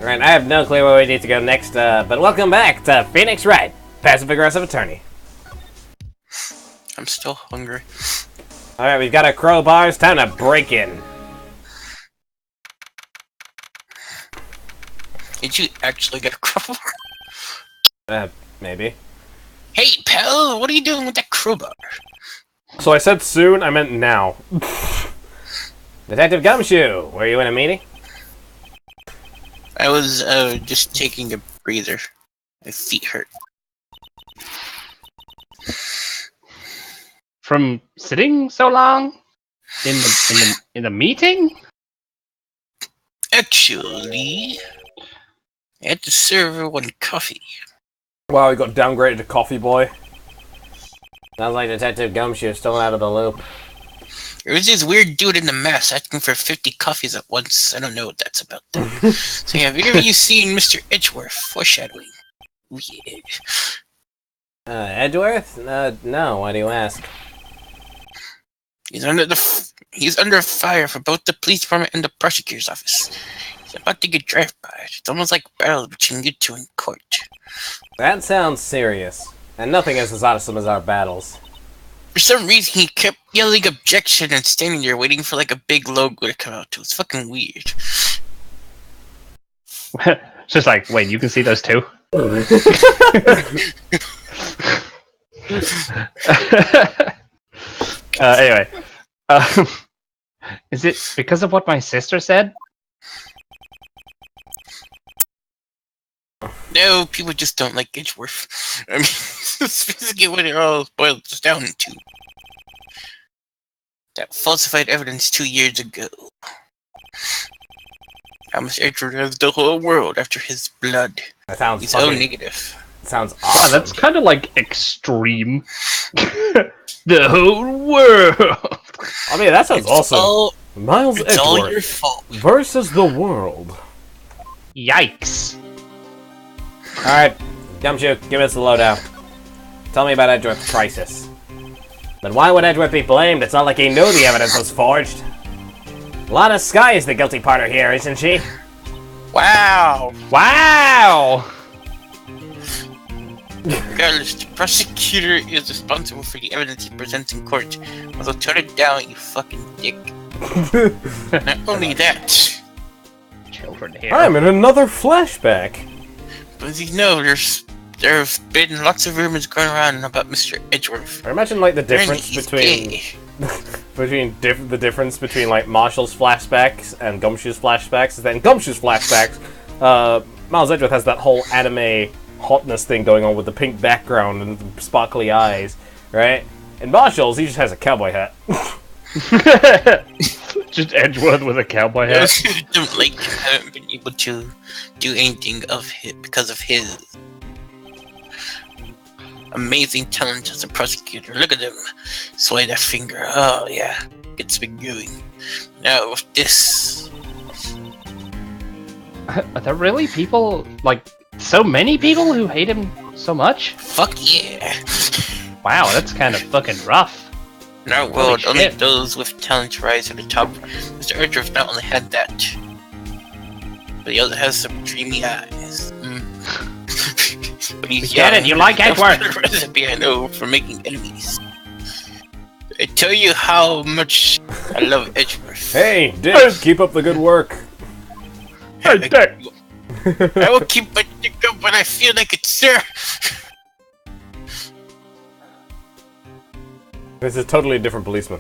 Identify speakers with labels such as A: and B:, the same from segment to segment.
A: Right, I have no clue where we need to go next, but welcome back to Phoenix Wright, passive-aggressive attorney.
B: I'm still hungry.
A: Alright, we've got our crowbars, time to break in.
B: Did you actually get a crowbar?
A: Maybe.
B: Hey, pal, what are you doing with that crowbar?
A: So I said soon, I meant now. Detective Gumshoe, were you in a meeting?
B: I was, just taking a breather. My feet hurt.
C: From sitting so long in the meeting?
B: Actually, I had to serve everyone coffee.
A: Wow, we got downgraded to coffee boy. Sounds like Detective Gumshoe is still out of the loop.
B: There was this weird dude in the mask asking for 50 coffees at once. I don't know what that's about, though. So have either of you seen Mr. Edgeworth? Foreshadowing. Weird.
A: Edgeworth? No, why do you ask?
B: He's under fire for both the police department and the prosecutor's office. He's about to get drafted by it. It's almost like battle between you two in court.
A: That sounds serious. And nothing is as awesome as our battles.
B: For some reason, he kept yelling objection and standing there waiting for like a big logo to come out to. It's fucking weird.
C: It's just like, wait, you can see those too? Anyway. Is it because of what my sister said?
B: No, people just don't like Edgeworth. I mean, that's basically what it all boils down to. That falsified evidence 2 years ago. Thomas Edgeworth has the whole world after his blood.
A: That sounds
B: He's so negative.
A: Sounds
C: Wow,
A: awesome.
C: that's kind of like extreme. The whole world.
A: I mean, that sounds awesome. Miles
B: It's all your
A: Edgeworth
B: fault.
A: versus the world.
C: Yikes.
A: Alright, Gumshoe, give us the lowdown. Tell me about Edgeworth's crisis. But why would Edgeworth be blamed? It's not like he knew the evidence was forged. Lana Skye is the guilty partner here, isn't she?
B: Wow.
C: Wow!
B: Regardless, the prosecutor is responsible for the evidence he presents in court. Also, turn it down, you fucking dick. Not only that,
C: Children here.
A: I'm in another flashback.
B: but you know, there have been lots of rumors going around about Mr. Edgeworth.
A: I imagine like the difference
B: He's
A: between
B: gay.
A: the difference between like Marshall's flashbacks and Gumshoe's flashbacks is that in Gumshoe's flashbacks, Miles Edgeworth has that whole anime hotness thing going on with the pink background and the sparkly eyes, right? In Marshall's, he just has a cowboy hat.
C: Just Edgeworth with a cowboy hat.
B: Those who don't like him haven't been able to do anything of him because of his amazing talent as a prosecutor. Look at him sway that finger. Oh yeah, gets me going. Now with this,
C: Are there really people, like, so many people who hate him so much?
B: fuck yeah.
C: Wow, that's kind of fucking rough.
B: In our world,
C: Holy
B: only
C: shit.
B: those with talent rise to the top. Mr. Edgeworth not only had that, but he also has some dreamy eyes. But he's
C: Get it, you like Edgeworth.
B: The recipe I know for making enemies. I tell you how much I love Edgeworth.
A: Hey, Dick, keep up the good work.
C: Hey, Dick!
B: I will keep my dick up when I feel like it's there.
A: This is totally a different policeman.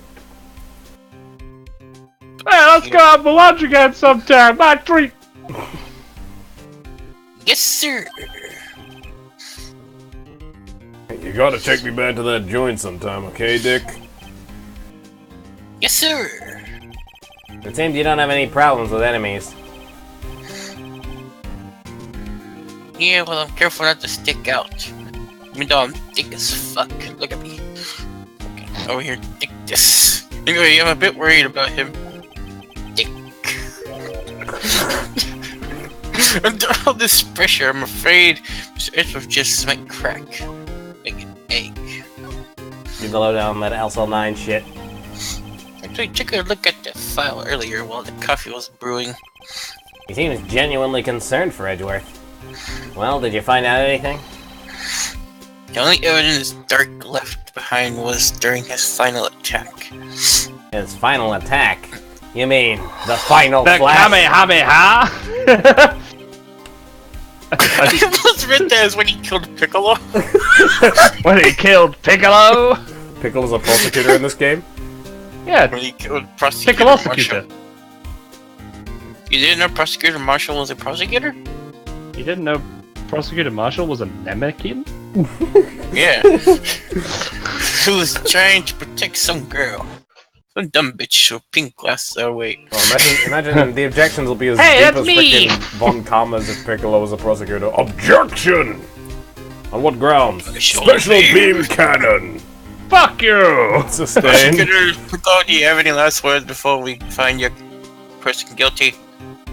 C: Hey, let's go out for lunch again sometime. My treat.
B: Yes, sir.
A: You gotta take me back to that joint sometime, okay, Dick?
B: Yes, sir.
A: It seems you don't have any problems with enemies.
B: Yeah, well, I'm careful not to stick out. Even though I'm thick as fuck. Look at me. Okay, over here, thick this. Anyway, I'm a bit worried about him. Thick. Under all this pressure, I'm afraid Mr. Edgeworth just might crack. Like an egg.
A: Give the lowdown on that LSL9 shit.
B: Actually, took a look at the file earlier while the coffee was brewing.
A: He seems genuinely concerned for Edgeworth. Well, did you find out anything?
B: The only evidence Dark left behind was during his final attack.
A: His final attack? You mean the final
C: The
A: flash?
C: Kamehameha!
B: I almost read that as when he killed Piccolo.
C: When he killed Piccolo?
A: Piccolo's a prosecutor in this game?
C: Yeah,
B: When he killed Prosecutor
C: Piccolo
B: Marshall.
C: Prosecutor.
B: You didn't know Prosecutor Marshall was a prosecutor?
C: You didn't know Prosecutor Marshall was a Namekian?
B: Yeah. Who was trying to protect some girl. Some dumb bitch with pink glasses. Oh, wait.
A: Well, imagine the objections will be as
C: Hey,
A: deep
C: that's
A: as
C: me!
A: frickin' Von Kamma's if Piccolo was a prosecutor. Objection! On what grounds?
B: Special
A: beam cannon!
C: Fuck you!
A: Sustained.
B: Prosecutor Piccolo, do you have any last words before we find your person guilty?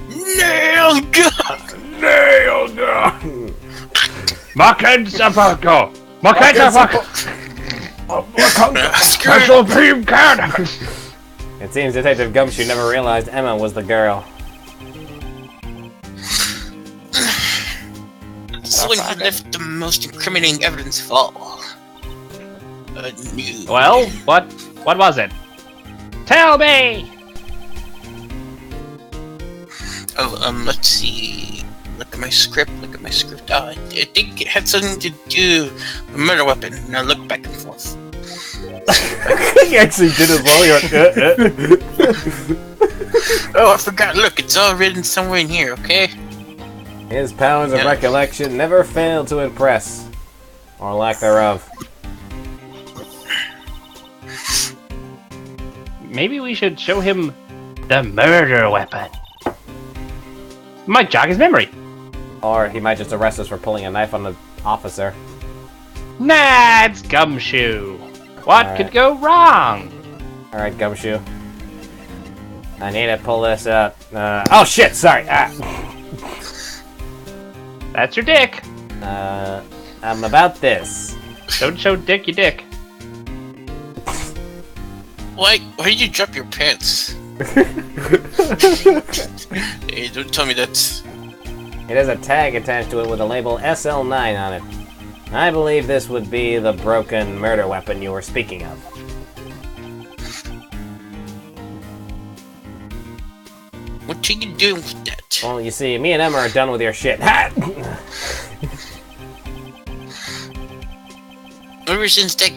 B: Nail gun!
A: Nail gun!
C: Makensapako! Makensapako! Special beam cannon!
A: It seems Detective Gumshoe never realized Emma was the girl.
B: So when he left the most incriminating evidence fall. A new...
C: Well, what was it? Tell me!
B: Oh, let's see. Look at my script. I think it had something to do with a murder weapon. Now look back and forth.
A: He actually did as well. You're
B: Oh, I forgot. Look, it's all written somewhere in here, okay?
A: His powers of recollection never fail to impress. Or lack thereof.
C: Maybe we should show him the murder weapon. Might jog his memory.
A: Or he might just arrest us for pulling a knife on the officer.
C: Nah, it's Gumshoe. What
A: Alright.
C: could go wrong?
A: Alright, Gumshoe. I need to pull this up. Oh shit, sorry.
C: That's your dick.
A: I'm about this.
C: Don't show Dick your dick.
B: Why did you drop your pants? Hey, don't tell me that's...
A: It has a tag attached to it with the label SL9 on it. I believe this would be the broken murder weapon you were speaking of.
B: What are you doing with that?
A: Well, you see, me and Emma are done with your shit. Ha!
B: Ever since that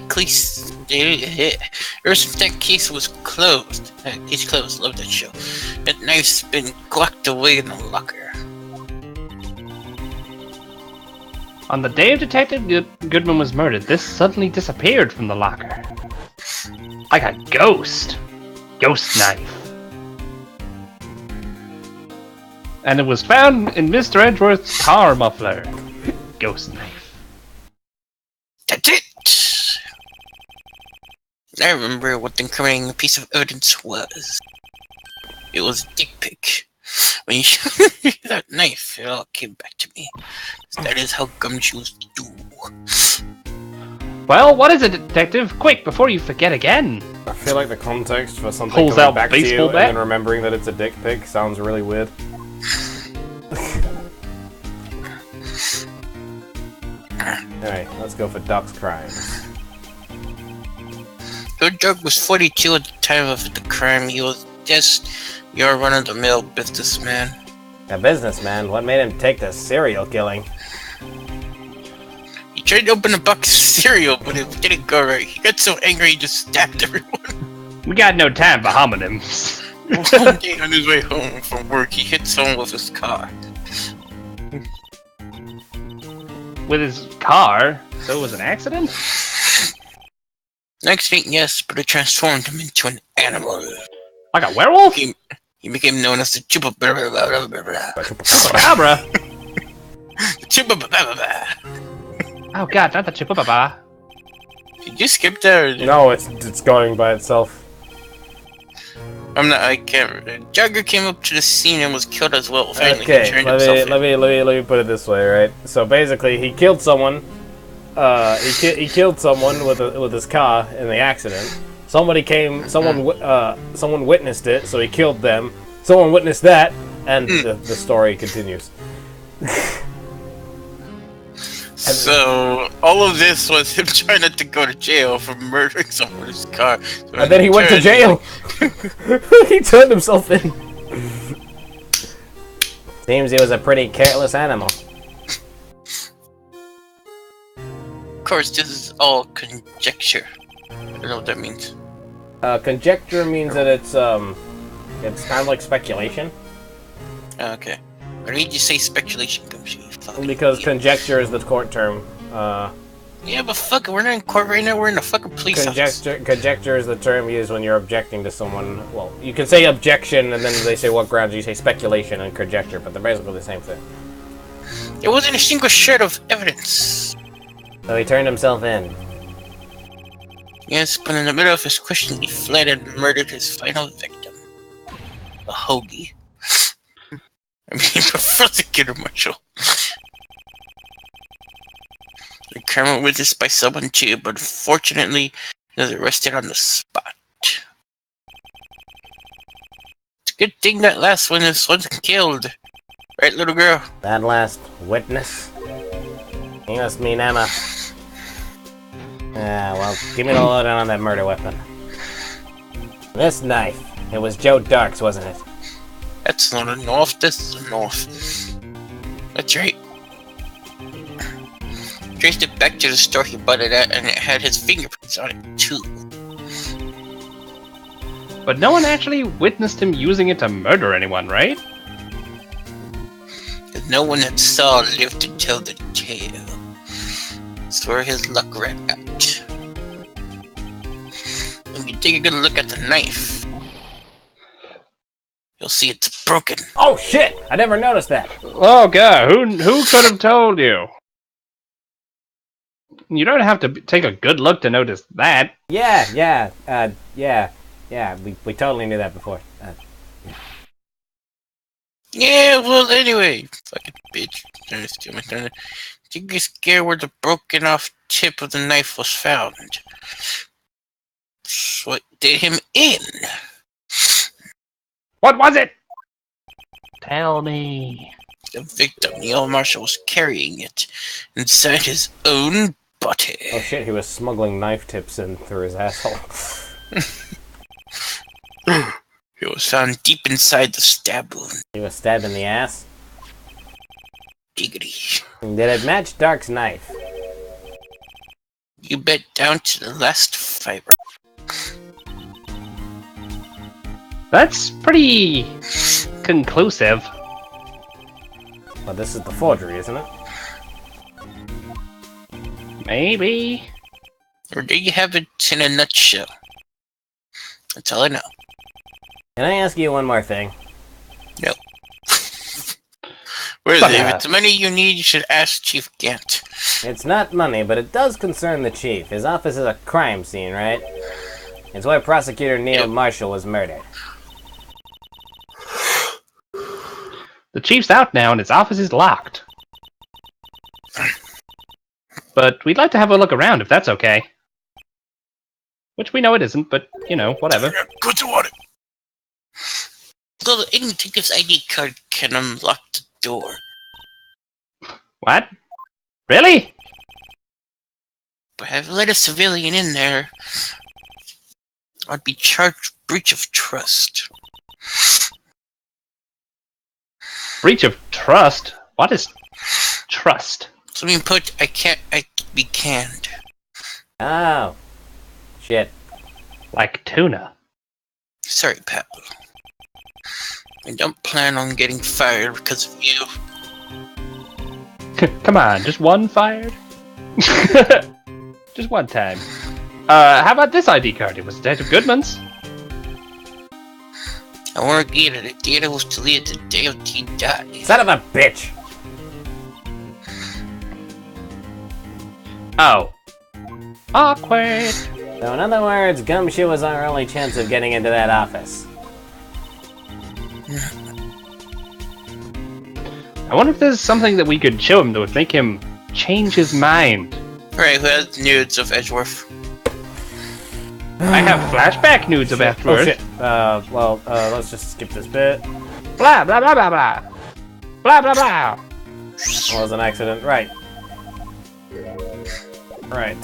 B: case was closed, case closed, love that show. That knife's been locked away in the locker.
C: On the day of Detective Goodman was murdered, this suddenly disappeared from the locker. Like a ghost. Ghost knife. And it was found in Mr. Edgeworth's car muffler. Ghost knife.
B: That's it! I remember what the incriminating piece of evidence was. It was a dick pic. When you showed me that knife, it all came back to me. That is how gumshoes do.
C: Well, what is it, Detective? Quick, before you forget again.
A: I feel like the context for something
C: Pulls
A: coming
C: out
A: back to you
C: baseball
A: and
C: bat?
A: then remembering that it's a dick pic sounds really weird. Alright, let's go for Doc's crimes.
B: Your drug was 42 at the time of the crime. He was just your run-of-the-mill businessman.
A: A businessman? What made him take to serial killing?
B: He tried to open a box of cereal, but it didn't go right. He got so angry he just stabbed everyone.
C: We got no time for homonyms.
B: One day on his way home from work, he hit someone with his car.
C: With his car, so it was an accident?
B: An accident, yes, but it transformed him into an animal.
C: Like a werewolf?
B: He became known as the Chupacabra.
C: Oh god, not the Chipubaba.
B: Did you skip that? Or
A: No, it's going by itself.
B: I can't. Jagger came up to the scene and was killed as well. Finally, he
A: Okay,
B: turned himself in.
A: let me put it this way, right? So basically, he killed someone. He killed someone with his car in the accident. Someone witnessed it, so he killed them. Someone witnessed that, And the story continues.
B: So, all of this was him trying not to go to jail for murdering someone in his car. So
A: And then he went to jail! He turned himself in. Seems he was a pretty careless animal.
B: Of course, this is all conjecture. I don't know what that means.
A: Conjecture means that it's kind of like speculation.
B: Okay. Why did you say speculation, Gumshoe?
A: Because conjecture is the court term.
B: Yeah, but fuck it, we're not in court right now, we're in a fucking police office.
A: Conjecture is the term used when you're objecting to someone. Well, you can say objection, and then they say what grounds. You say speculation and conjecture, but they're basically the same thing.
B: There wasn't a single shred of evidence.
A: So he turned himself in.
B: Yes, but in the middle of his question, he fled and murdered his final victim. A hoagie. I mean, prosecutor Marshall. The crime witnessed by someone too, but unfortunately, he was arrested on the spot. It's a good thing that last witness wasn't killed. Right, little girl?
A: That last witness? He must mean Emma. Ah, well, give me the lowdown on that murder weapon. This knife. It was Joe Dark's, wasn't it?
B: That's not a north, this is a north. That's right. Traced it back to the store he bought it at, and it had his fingerprints on it, too.
C: But no one actually witnessed him using it to murder anyone, right?
B: No one that saw lived to tell the tale. That's where his luck ran out. When you take a good look at the knife, you'll see it's broken.
A: Oh shit! I never noticed that.
C: Oh god, who could have told you? You don't have to take a good look to notice that.
A: Yeah. We totally knew that before.
B: Yeah, well, anyway, fucking bitch. Trying to steal my thunder. You get scared where the broken off tip of the knife was found. That's what did him in.
C: What was it? Tell me.
B: The victim, Neil Marshall, was carrying it inside his own body.
A: Oh shit, he was smuggling knife tips in through his asshole.
B: It was found deep inside the stab wound.
A: He was stabbed in the ass?
B: Diggity.
A: Did it match Dark's knife?
B: You bet down to the last fiber.
C: That's pretty conclusive.
A: But this is the forgery, isn't it?
C: Maybe.
B: Or do you have it in a nutshell? That's all I know.
A: Can I ask you one more thing?
B: No. Where is it? If it's money you need, you should ask Chief Gant.
A: It's not money, but it does concern the chief. His office is a crime scene, right? It's where Prosecutor Neil Marshall was murdered.
C: The chief's out now and his office is locked. But we'd like to have a look around if that's okay. Which we know it isn't, but, you know, whatever.
B: Go to water. So any ticket's ID card can unlock the door.
C: What? Really?
B: But if I let a civilian in there, I'd be charged breach of trust.
C: Breach of trust? What is trust?
B: So we put, I be canned.
A: Oh. Shit.
C: Like tuna.
B: Sorry, pal. I don't plan on getting fired because of you.
C: Come on, just one fired? Just one time. How about this ID card? It was Detective Goodman's.
B: I want to get it. The data was deleted the day of he died.
A: Son of a bitch!
C: Oh. Awkward.
A: So in other words, Gumshoe was our only chance of getting into that office.
C: I wonder if there's something that we could show him that would make him change his mind.
B: Right, who has nudes of Edgeworth?
C: I have flashback nudes of
A: Oh
C: Edgeworth.
A: shit. Let's just skip this bit.
C: Blah, blah, blah, blah, blah. Blah, blah, blah.
A: Well, it was an accident. Right. Right.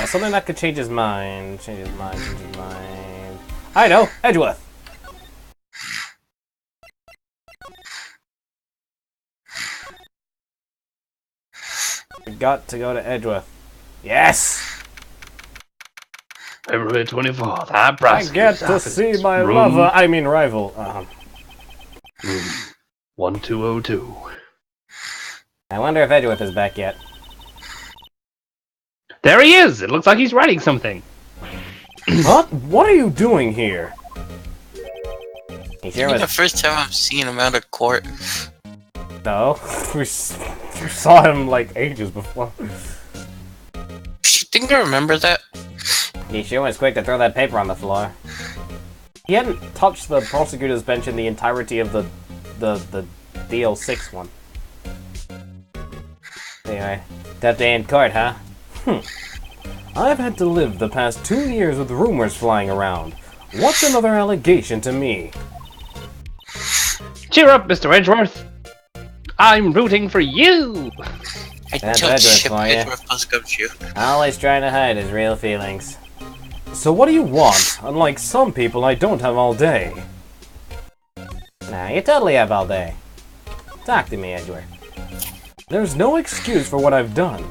A: Something that could change his mind. Change his mind. I know! Edgeworth! We got to go to Edgeworth. Yes!
C: February 24th,
A: I get to see my lover, I mean rival.
C: Room 1202.
A: I wonder if Edgeworth is back yet.
C: There he is! It looks like he's writing something.
A: What? What are you doing here? He sure
B: It's the
A: was...
B: first time I've seen him out of court.
A: No. We saw him like ages before.
B: You think I remember that?
A: He sure was quick to throw that paper on the floor. He hadn't touched the prosecutor's bench in the entirety of the DL6 one. Anyway, tough day in court, huh? I've had to live the past 2 years with rumors flying around. What's another allegation to me?
C: Cheer up, Mr. Edgeworth. I'm rooting for you.
B: I
A: That's
B: don't
A: Edgeworth
B: ship
A: for ya.
B: Edgeworth plus Gumshoe.
A: Always trying to hide his real feelings. So what do you want? Unlike some people, I don't have all day. Nah, you totally have all day. Talk to me, Edgeworth. There's no excuse for what I've done.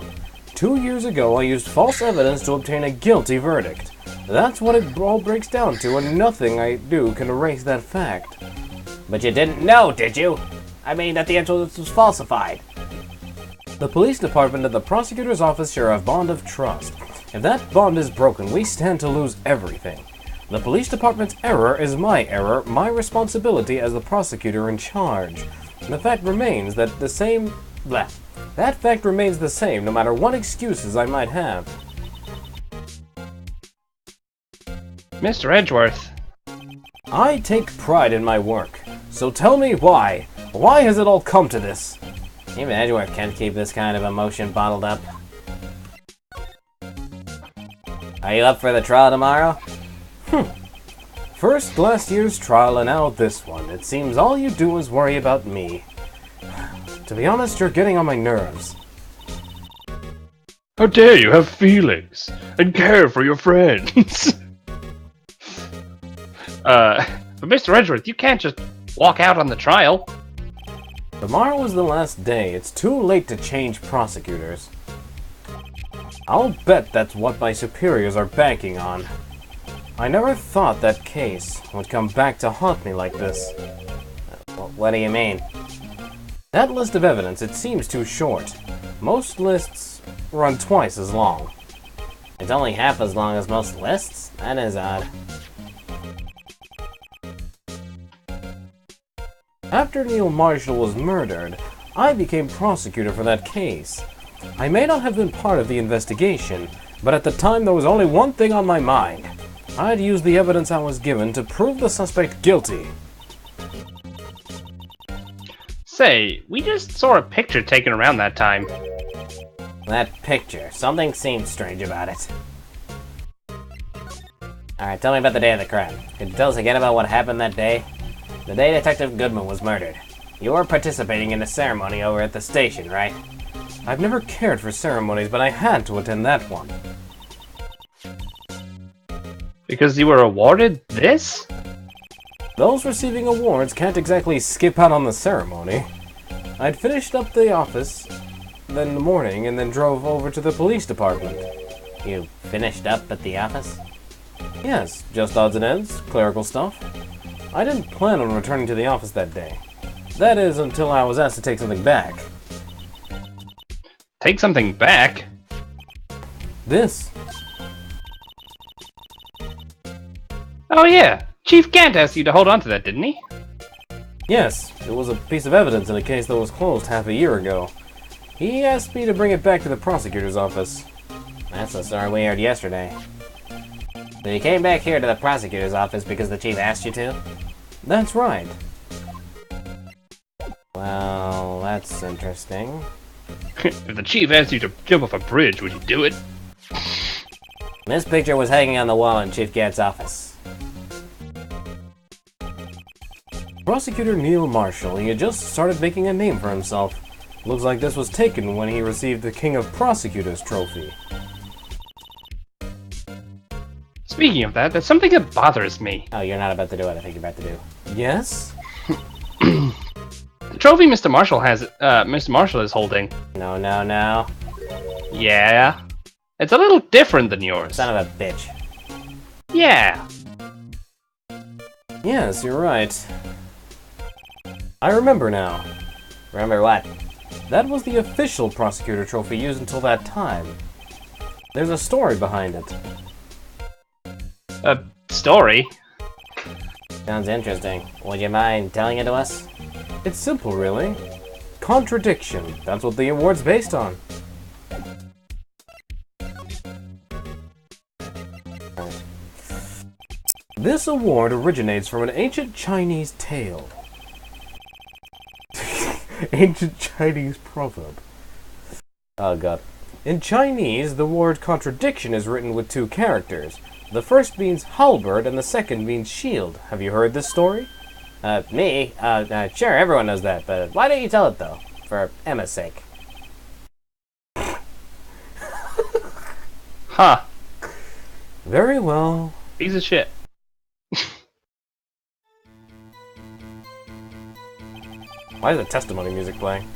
A: 2 years ago, I used false evidence to obtain a guilty verdict. That's what it all breaks down to, and nothing I do can erase that fact. But you didn't know, did you? I mean that the evidence was falsified. The police department and the prosecutor's office share a bond of trust. If that bond is broken, we stand to lose everything. The police department's error is my error, my responsibility as the prosecutor in charge. The fact remains that that fact remains the same no matter what excuses I might have.
C: Mr. Edgeworth.
A: I take pride in my work, so tell me why. Why has it all come to this? Even Edgeworth can't keep this kind of emotion bottled up. Are you up for the trial tomorrow? First last year's trial and now this one. It seems all you do is worry about me. To be honest, you're getting on my nerves.
C: How dare you have feelings and care for your friends? But Mr. Edgeworth, you can't just walk out on the trial.
A: Tomorrow is the last day. It's too late to change prosecutors. I'll bet that's what my superiors are banking on. I never thought that case would come back to haunt me like this. What do you mean? That list of evidence, it seems too short. Most lists run twice as long. It's only half as long as most lists? That is odd. After Neil Marshall was murdered, I became prosecutor for that case. I may not have been part of the investigation, but at the time there was only one thing on my mind. I'd use the evidence I was given to prove the suspect guilty.
C: Say, we just saw a picture taken around that time.
A: That picture. Something seemed strange about it. Alright, tell me about the day of the crime. Could you tell us again about what happened that day? The day Detective Goodman was murdered. You were participating in a ceremony over at the station, right? I've never cared for ceremonies, but I had to attend that one.
C: Because you were awarded this?
A: Those receiving awards can't exactly skip out on the ceremony. I'd finished up the office then in the morning and then drove over to the police department. You finished up at the office? Yes, just odds and ends, clerical stuff. I didn't plan on returning to the office that day. That is, until I was asked to take something back.
C: Take something back?
A: This.
C: Oh yeah, Chief Gant asked you to hold on to that, didn't he?
A: Yes, it was a piece of evidence in a case that was closed half a year ago. He asked me to bring it back to the prosecutor's office. That's the story we heard yesterday. So you came back here to the prosecutor's office because the chief asked you to? That's right. Well, that's interesting.
C: If the chief asked you to jump off a bridge, would you do it?
A: This picture was hanging on the wall in Chief Gant's office. Prosecutor Neil Marshall, he had just started making a name for himself. Looks like this was taken when he received the King of Prosecutors trophy.
C: Speaking of that, there's something that bothers me.
A: Oh, you're not about to do what I think you're about to do. Yes?
C: The trophy Mr. Marshall is holding.
A: No.
C: Yeah. It's a little different than yours.
A: Son of a bitch.
C: Yeah.
A: Yes, you're right. I remember now.
B: Remember what?
A: That was the official prosecutor trophy used until that time. There's a story behind it.
C: A story?
B: Sounds interesting. Would you mind telling it to us?
A: It's simple, really. Contradiction. That's what the award's based on. This award originates from an ancient Chinese tale. Ancient Chinese proverb. Oh god. In Chinese, the word contradiction is written with two characters. The first means halberd and the second means shield. Have you heard this story?
B: Me? Sure, everyone knows that, but why don't you tell it, though? For Emma's sake.
C: Huh.
A: Very well.
C: Piece of shit.
A: Why is the testimony music playing?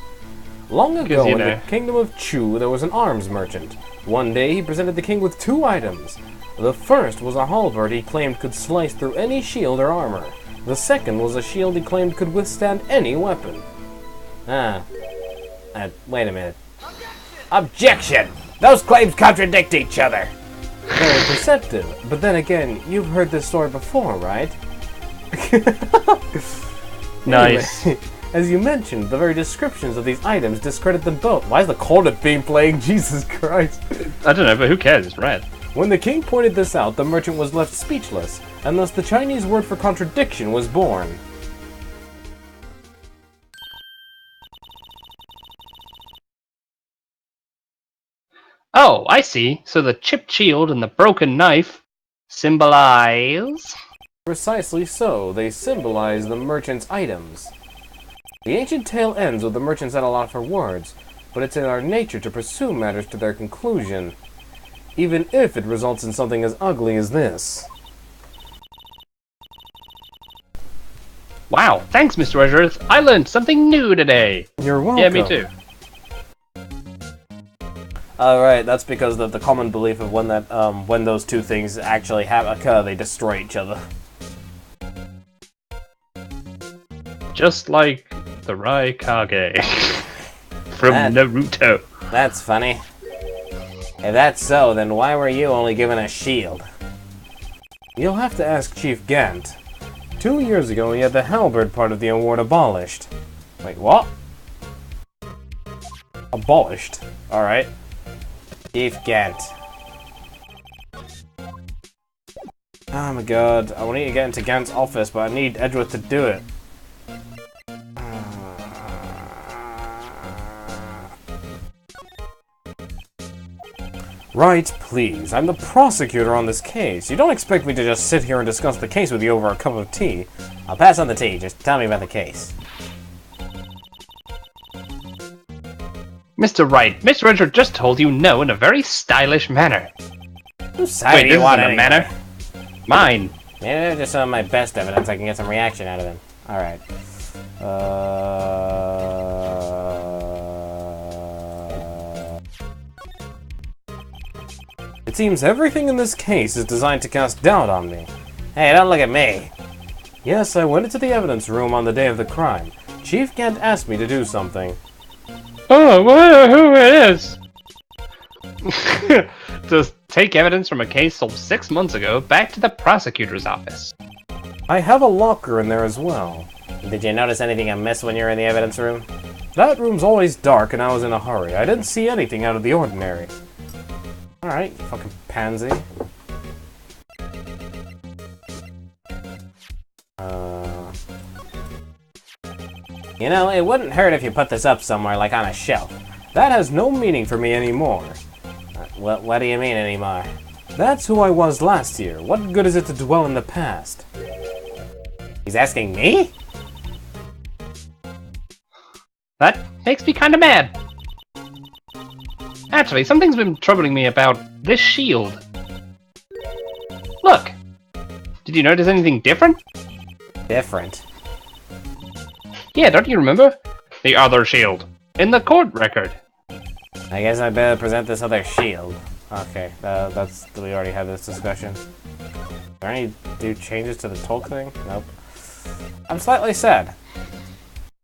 A: Long ago in the kingdom of Chu, there was an arms merchant. One day he presented the king with two items. The first was a halberd he claimed could slice through any shield or armor. The second was a shield he claimed could withstand any weapon.
B: Wait a minute. Objection! Those claims contradict each other!
A: Very perceptive. But then again, you've heard this story before, right?
C: Nice.
A: Anyway, as you mentioned, the very descriptions of these items discredit them both. Why is the cornet theme playing? Jesus Christ.
C: I don't know, but who cares? It's red.
A: When the king pointed this out, the merchant was left speechless, and thus the Chinese word for contradiction was born.
C: Oh, I see. So the chipped shield and the broken knife symbolize...
A: Precisely so. They symbolize the merchant's items. The ancient tale ends with the merchants at a loss for words, but it's in our nature to pursue matters to their conclusion, even if it results in something as ugly as this.
C: Wow, thanks, Mr. Edgeworth. I learned something new today.
A: You're welcome.
C: Yeah, me too.
A: Alright, that's because of the common belief of when those two things actually occur, they destroy each other.
C: Just like the Raikage from Naruto.
B: That's funny. If that's so, then why were you only given a shield?
A: You'll have to ask Chief Gant. 2 years ago, he had the halberd part of the award abolished. Wait, what? Abolished? Alright.
B: Chief Gant.
A: Oh my god, I need to get into Gant's office, but I need Edgeworth to do it. Right, please. I'm the prosecutor on this case. You don't expect me to just sit here and discuss the case with you over a cup of tea.
B: I'll pass on the tea. Just tell me about the case.
C: Mr. Wright, Mr. Edgeworth just told you no in a very stylish manner.
B: Whose side
C: Wait,
B: do
C: this
B: you want
C: isn't a manner? Mine.
B: Maybe just some of my best evidence. I can get some reaction out of him. Alright.
A: It seems everything in this case is designed to cast doubt on me.
B: Hey, don't look at me.
A: Yes, I went into the evidence room on the day of the crime. Chief Gant asked me to do something.
C: Oh, well, who it is? To take evidence from a case sold 6 months ago back to the prosecutor's office.
A: I have a locker in there as well.
B: Did you notice anything amiss when you were in the evidence room?
A: That room's always dark and I was in a hurry. I didn't see anything out of the ordinary. Alright, you fucking pansy.
B: You know, it wouldn't hurt if you put this up somewhere, like on a shelf.
A: That has no meaning for me anymore.
B: What do you mean anymore?
A: That's who I was last year. What good is it to dwell in the past?
B: He's asking me?
C: Makes me kinda mad. Actually, something's been troubling me about this shield. Look! Did you notice anything different?
A: Different.
C: Yeah, don't you remember? The other shield. In the court record.
A: I guess I better present this other shield. Okay, we already had this discussion. Are there any changes to the talk thing? Nope. I'm slightly sad.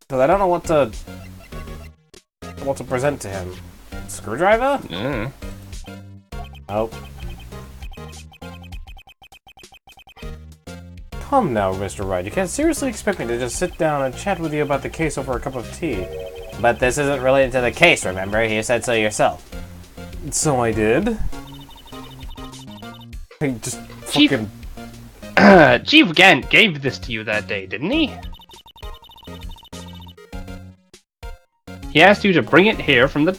A: Because I don't know what to present to him. Screwdriver? Nope. Come now, Mr. Wright. You can't seriously expect me to just sit down and chat with you about the case over a cup of tea. But this isn't related to the case, remember? You said so yourself. So I did. I just fucking...
C: Chief Gant gave this to you that day, didn't he? He asked you to bring it here from the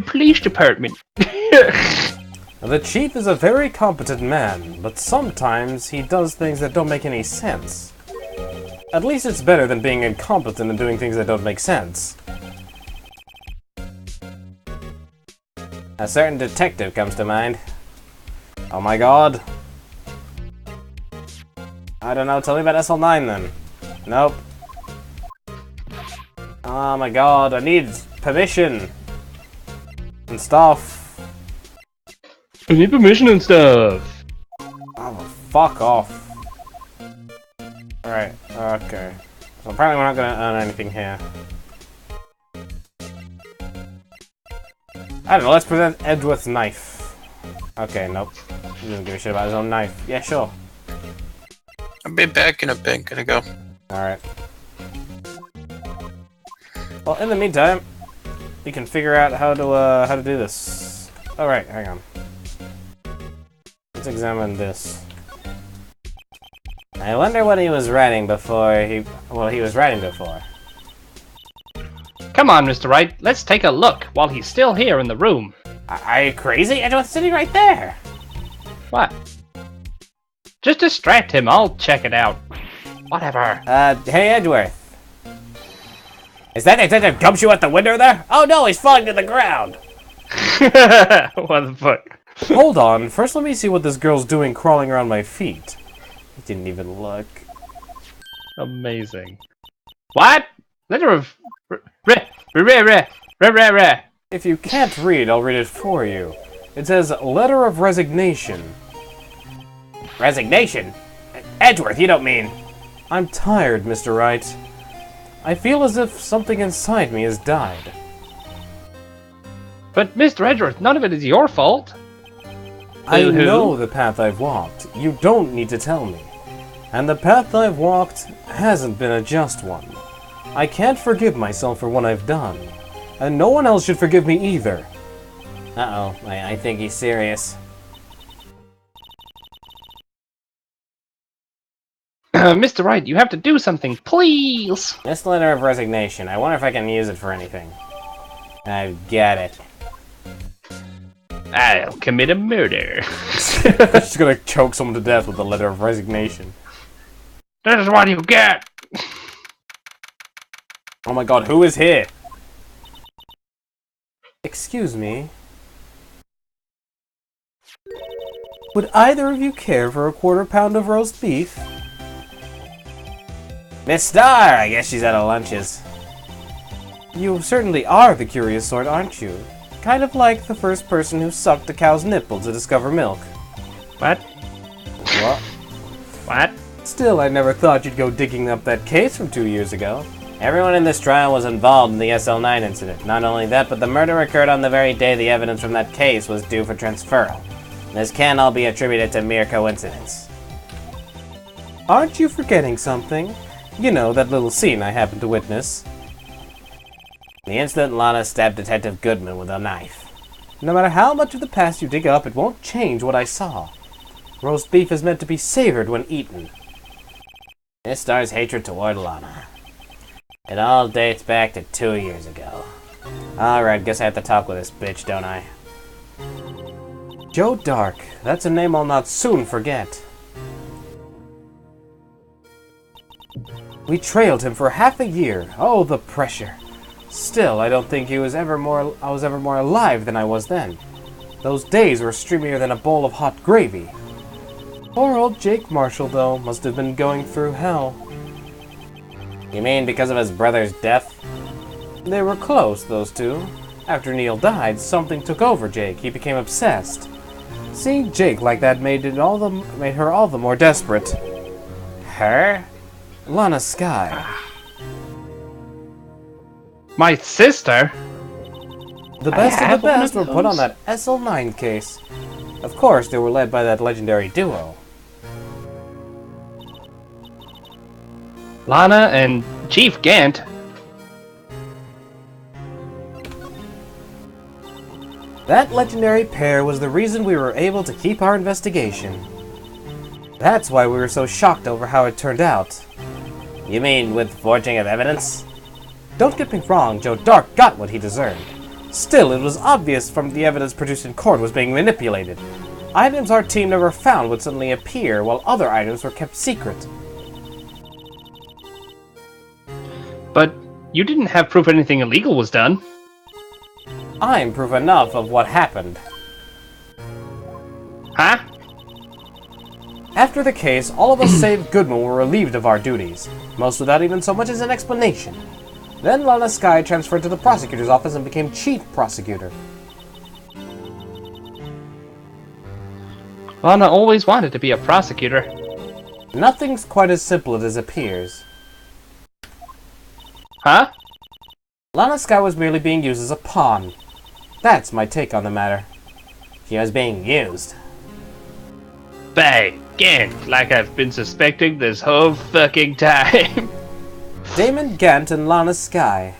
C: police department.
A: The chief is a very competent man, but sometimes he does things that don't make any sense. At least it's better than being incompetent and doing things that don't make sense. A certain detective comes to mind. Oh my god. I don't know, tell me about SL9 then. Nope. Oh my god, I need permission. And stuff.
C: I need permission and stuff.
A: Oh, fuck off. Alright, okay. So apparently we're not gonna earn anything here. I don't know, let's present Edgeworth's knife. Okay, nope. He doesn't give a shit about his own knife. Yeah, sure.
B: I'll be back in a bit. Gotta go.
A: Alright. Well, in the meantime, we can figure out how to do this. Alright, hang on. Let's examine this. I wonder what he was writing before he was writing before.
C: Come on, Mr. Wright, let's take a look while he's still here in the room.
A: Are you crazy? Edgeworth's sitting right there!
C: What? Just distract him, I'll check it out. Whatever.
A: Hey Edgeworth. Is that Detective Gumshoe at the window there? Oh no, he's falling to the ground!
C: What the fuck?
A: Hold on, first let me see what this girl's doing crawling around my feet. He didn't even look.
C: Amazing. What? Letter of...
A: If you can't read, I'll read it for you. It says, Letter of Resignation. Resignation? Edgeworth, you don't mean... I'm tired, Mr. Wright. I feel as if something inside me has died.
C: But, Mr. Edgeworth, none of it is your fault.
A: I know the path I've walked. You don't need to tell me. And the path I've walked hasn't been a just one. I can't forgive myself for what I've done. And no one else should forgive me either. Uh-oh, I think he's serious.
C: Mr. Wright, you have to do something, please!
A: This letter of resignation, I wonder if I can use it for anything. I've got it.
C: I'll commit a murder.
A: Just gonna choke someone to death with a letter of resignation.
C: This is what you get!
A: Oh my god, who is here? Excuse me. Would either of you care for a quarter pound of roast beef? Miss Star! I guess she's out of lunches. You certainly are the curious sort, aren't you? Kind of like the first person who sucked a cow's nipple to discover milk.
C: What?
A: What?
C: What?
A: Still, I never thought you'd go digging up that case from 2 years ago. Everyone in this trial was involved in the SL9 incident. Not only that, but the murder occurred on the very day the evidence from that case was due for transferal. This can't all be attributed to mere coincidence. Aren't you forgetting something? You know, that little scene I happened to witness. The instant Lana stabbed Detective Goodman with a knife. No matter how much of the past you dig up, it won't change what I saw. Roast beef is meant to be savored when eaten. Miss Star's hatred toward Lana. It all dates back to 2 years ago. Alright, guess I have to talk with this bitch, don't I? Joe Dark. That's a name I'll not soon forget. We trailed him for half a year. Oh, the pressure. Still, I don't think I was ever more alive than I was then. Those days were streamier than a bowl of hot gravy. Poor old Jake Marshall, though, must have been going through hell. You mean because of his brother's death? They were close, those two. After Neil died, something took over Jake. He became obsessed. Seeing Jake like that made her all the more desperate. Her? Lana Skye.
C: My sister?
A: The best of the best were put on that SL9 case. Of course, they were led by that legendary duo.
C: Lana and Chief Gant.
A: That legendary pair was the reason we were able to keep our investigation. That's why we were so shocked over how it turned out. You mean with forging of evidence? Don't get me wrong, Joe Dark got what he deserved. Still, it was obvious from the evidence produced in court was being manipulated. Items our team never found would suddenly appear, while other items were kept secret.
C: But you didn't have proof anything illegal was done.
A: I'm proof enough of what happened.
C: Huh?
A: After the case, all of us save Goodman were relieved of our duties, most without even so much as an explanation. Then Lana Skye transferred to the prosecutor's office and became chief prosecutor.
C: Lana always wanted to be a prosecutor.
A: Nothing's quite as simple as it appears.
C: Huh?
A: Lana Skye was merely being used as a pawn. That's my take on the matter. She was being used.
C: By Gant, like I've been suspecting this whole fucking time.
A: Damon Gant and Lana Skye.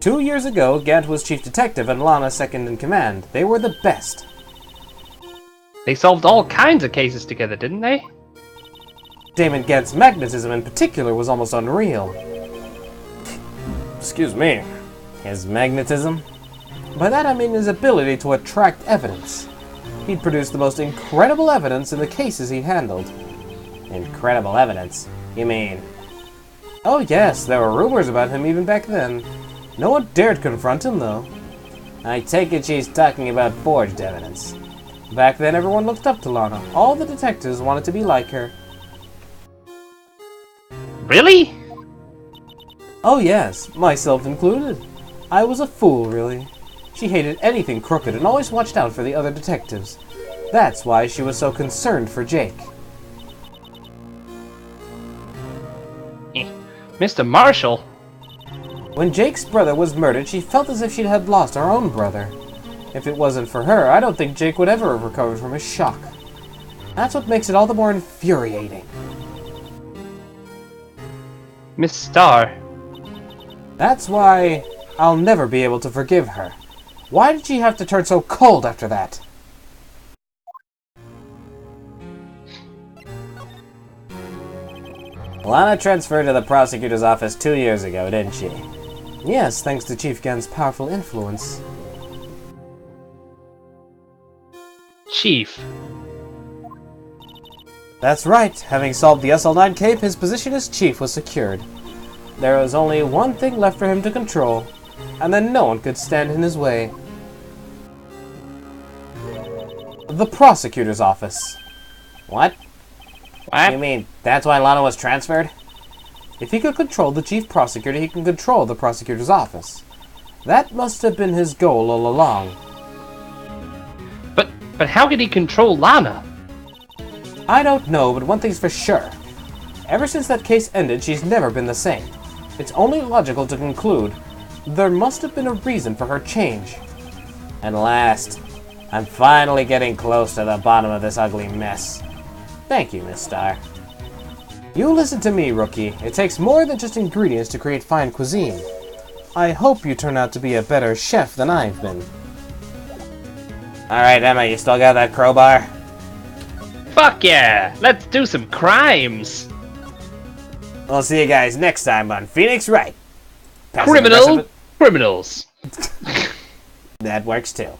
A: 2 years ago, Gant was chief detective and Lana second in command. They were the best.
C: They solved all kinds of cases together, didn't they?
A: Damon Gant's magnetism in particular was almost unreal. Excuse me. His magnetism? By that I mean his ability to attract evidence. He'd produced the most incredible evidence in the cases he handled. Incredible evidence? You mean? Oh yes, there were rumors about him even back then. No one dared confront him, though. I take it she's talking about forged evidence. Back then everyone looked up to Lana. All the detectives wanted to be like her.
C: Really?
A: Oh yes, myself included. I was a fool, really. She hated anything crooked and always watched out for the other detectives. That's why she was so concerned for Jake.
C: Mr. Marshall?
A: When Jake's brother was murdered, she felt as if she had lost her own brother. If it wasn't for her, I don't think Jake would ever have recovered from his shock. That's what makes it all the more infuriating.
C: Miss Starr?
A: That's why I'll never be able to forgive her. Why did she have to turn so cold after that? Lana transferred to the prosecutor's office 2 years ago, didn't she? Yes, thanks to Chief Gant's powerful influence.
C: Chief.
A: That's right. Having solved the SL9 cape, his position as chief was secured. There was only one thing left for him to control, and then no one could stand in his way. The prosecutor's office. What?
C: What?
A: You mean that's why Lana was transferred? If he could control the chief prosecutor, he can control the prosecutor's office. That must have been his goal all along.
C: But how could he control Lana?
A: I don't know, but one thing's for sure. Ever since that case ended, she's never been the same. It's only logical to conclude there must have been a reason for her change. And last, I'm finally getting close to the bottom of this ugly mess. Thank you, Miss Starr. You listen to me, rookie. It takes more than just ingredients to create fine cuisine. I hope you turn out to be a better chef than I've been. Alright, Emma, you still got that crowbar?
C: Fuck yeah! Let's do some crimes!
A: We'll see you guys next time on Phoenix Wright.
C: Criminals!
A: That works too.